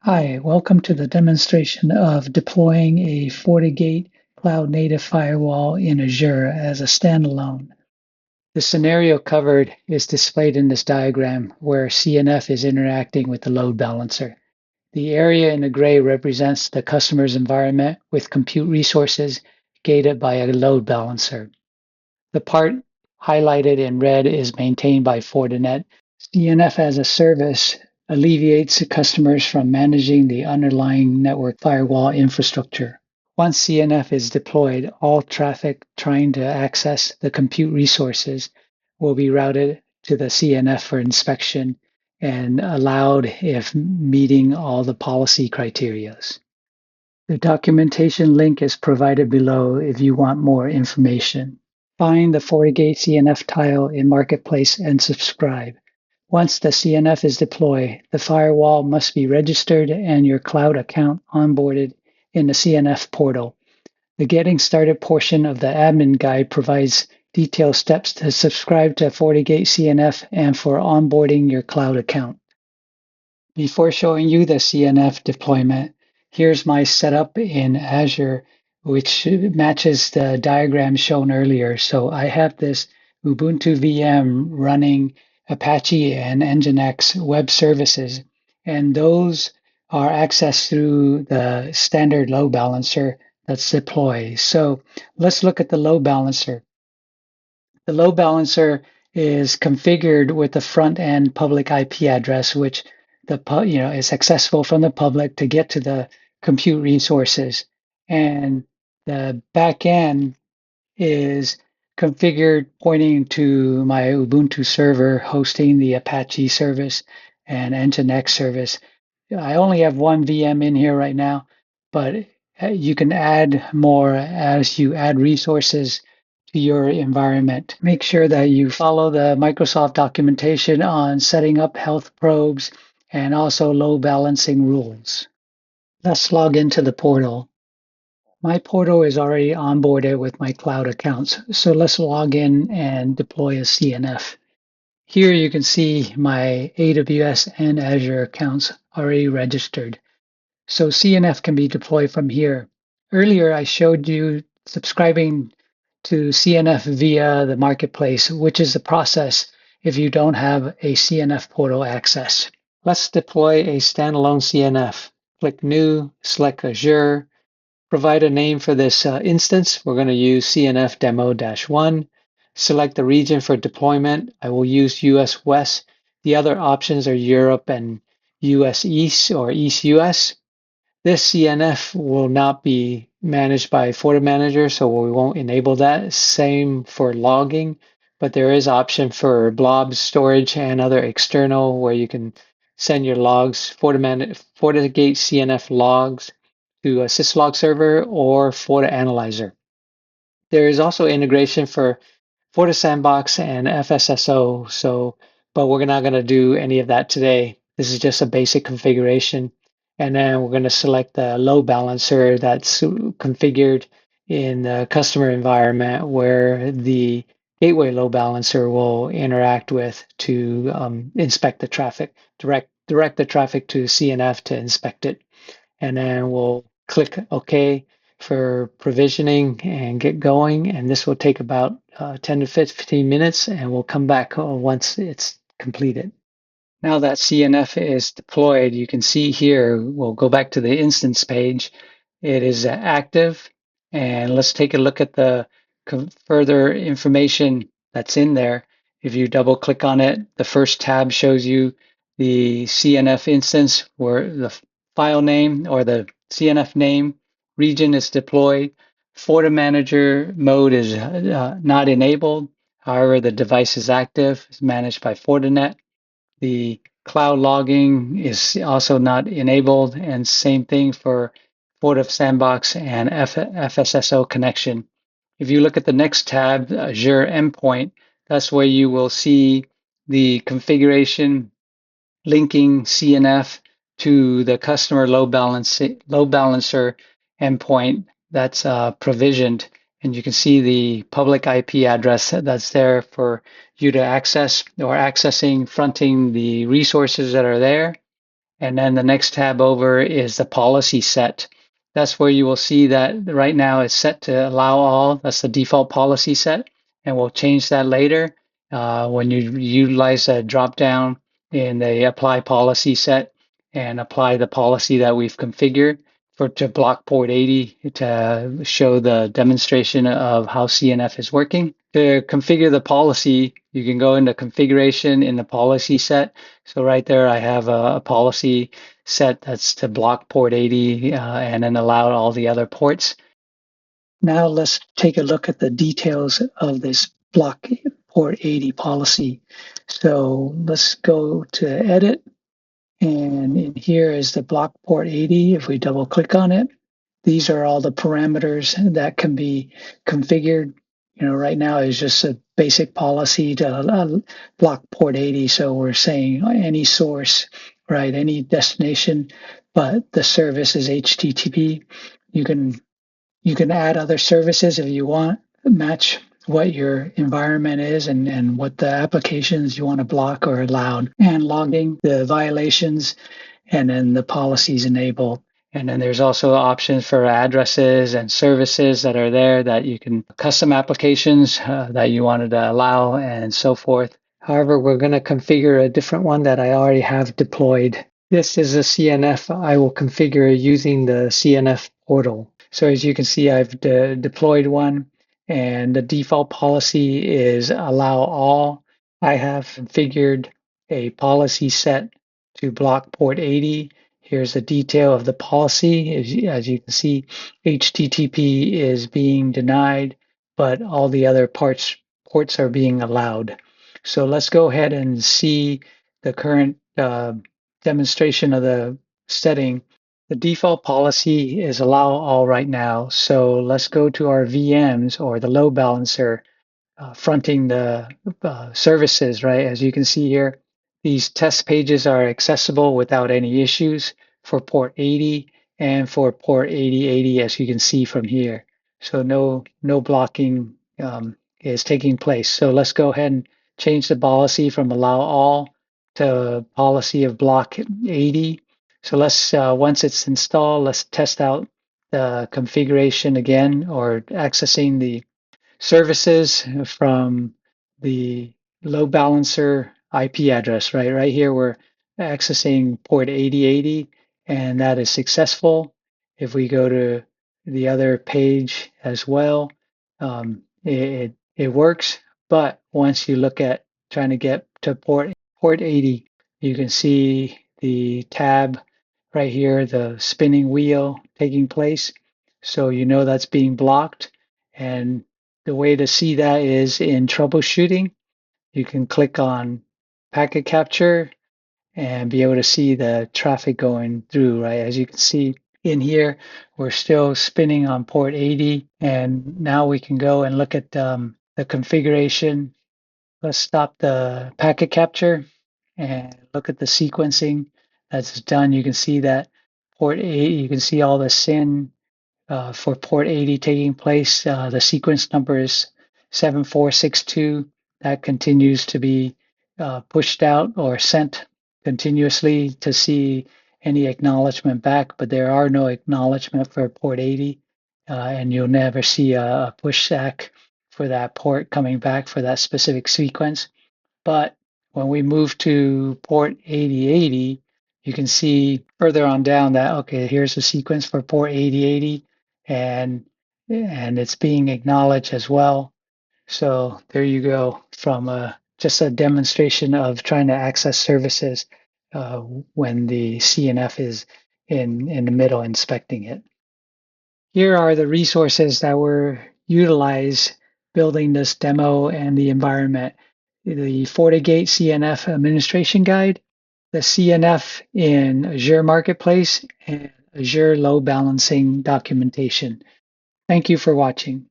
Hi, welcome to the demonstration of deploying a FortiGate cloud-native firewall in Azure as a standalone. The scenario covered is displayed in this diagram where CNF is interacting with the load balancer. The area in the gray represents the customer's environment with compute resources gated by a load balancer. The part highlighted in red is maintained by Fortinet. CNF as a service alleviates customers from managing the underlying network firewall infrastructure. Once CNF is deployed, all traffic trying to access the compute resources will be routed to the CNF for inspection and allowed if meeting all the policy criteria. The documentation link is provided below if you want more information. Find the FortiGate CNF tile in Marketplace and subscribe. Once the CNF is deployed, the firewall must be registered and your cloud account onboarded in the CNF portal. The Getting Started portion of the admin guide provides detailed steps to subscribe to FortiGate CNF and for onboarding your cloud account. Before showing you the CNF deployment, here's my setup in Azure, which matches the diagram shown earlier. So I have this Ubuntu VM running Apache and Nginx web services, and those are accessed through the standard load balancer that's deployed. So let's look at the load balancer. The load balancer is configured with the front end public IP address, which is accessible from the public to get to the compute resources. And the back end is configured pointing to my Ubuntu server hosting the Apache service and Nginx service. I only have one VM in here right now, but you can add more as you add resources to your environment. Make sure that you follow the Microsoft documentation on setting up health probes and also load balancing rules. Let's log into the portal. My portal is already onboarded with my cloud accounts, so let's log in and deploy a CNF. Here you can see my AWS and Azure accounts already registered. So CNF can be deployed from here. Earlier, I showed you subscribing to CNF via the marketplace, which is the process if you don't have a CNF portal access. Let's deploy a standalone CNF. Click New, select Azure, provide a name for this instance. We're going to use CNF demo-1. Select the region for deployment. I will use US West. The other options are Europe and US East or East US. This CNF will not be managed by FortiManager, so we won't enable that. Same for logging, but there is option for blob storage and other external where you can send your logs, FortiGate CNF logs to a syslog server or FortiAnalyzer. There is also integration for FortiSandbox and FSSO, but we're not going to do any of that today. This is just a basic configuration. And then we're going to select the load balancer that's configured in the customer environment where the gateway load balancer will interact with to inspect the traffic, direct the traffic to CNF to inspect it. And then we'll click OK for provisioning and get going. And this will take about 10 to 15 minutes, and we'll come back once it's completed. Now that CNF is deployed, you can see here, we'll go back to the instance page. It is active, and let's take a look at the further information that's in there. If you double click on it, the first tab shows you the CNF instance where the file name or the CNF name, region is deployed. FortiManager mode is not enabled. However, the device is active, it's managed by Fortinet. The cloud logging is also not enabled, and same thing for FortiSandbox and FSSO connection. If you look at the next tab, Azure Endpoint, that's where you will see the configuration linking CNF to the customer load balancer endpoint that's provisioned. And you can see the public IP address that's there for you to access or accessing, fronting the resources that are there. And then the next tab over is the policy set. That's where you will see that right now it's set to allow all. That's the default policy set. And we'll change that later when you utilize a drop down in the apply policy set and apply the policy that we've configured to block port 80 to show the demonstration of how CNF is working. To configure the policy, you can go into configuration in the policy set. So right there, I have a policy set that's to block port 80 and then allow all the other ports. Now let's take a look at the details of this block port 80 policy. So let's go to edit, and in here is the block port 80. If we double click on it, these are all the parameters that can be configured. Right now is just a basic policy to block port 80. So we're saying any source, right, any destination, but the service is HTTP. You can add other services if you want, match what your environment is and what the applications you want to block or allow, and logging the violations, and then the policies enabled. And then there's also options for addresses and services that are there that you can custom applications that you wanted to allow and so forth. However, we're going to configure a different one that I already have deployed. This is a CNF I will configure using the CNF portal. So as you can see, I've deployed one, and the default policy is allow all. I have configured a policy set to block port 80. Here's the detail of the policy. As you can see, HTTP is being denied, but all the other ports are being allowed. So let's go ahead and see the current demonstration of the setting. The default policy is allow all right now. So let's go to our VMs or the load balancer fronting the services, right? As you can see here, these test pages are accessible without any issues for port 80 and for port 8080, as you can see from here. So no blocking is taking place. So let's go ahead and change the policy from allow all to policy of block 80. So let's once it's installed, let's test out the configuration again, or accessing the services from the load balancer IP address, right? Right here, we're accessing port 8080, and that is successful. If we go to the other page as well, it works. But once you look at trying to get to port 80, you can see the tab right here, the spinning wheel taking place. So you know that's being blocked. And the way to see that is in troubleshooting. You can click on packet capture and be able to see the traffic going through, right? As you can see in here, we're still spinning on port 80. And now we can go and look at the configuration. Let's stop the packet capture and look at the sequencing that's done. You can see that port 80, you can see all the SYN for port 80 taking place. The sequence number is 7462. That continues to be pushed out or sent continuously to see any acknowledgement back, but there are no acknowledgement for port 80, and you'll never see a pushback for that port coming back for that specific sequence. But when we move to port 8080, you can see further on down that, okay, here's the sequence for port 8080, and it's being acknowledged as well. So there you go, from just a demonstration of trying to access services when the CNF is in the middle inspecting it. Here are the resources that were utilized building this demo and the environment. The FortiGate CNF administration guide, the CNF in Azure Marketplace, and Azure load balancing documentation. Thank you for watching.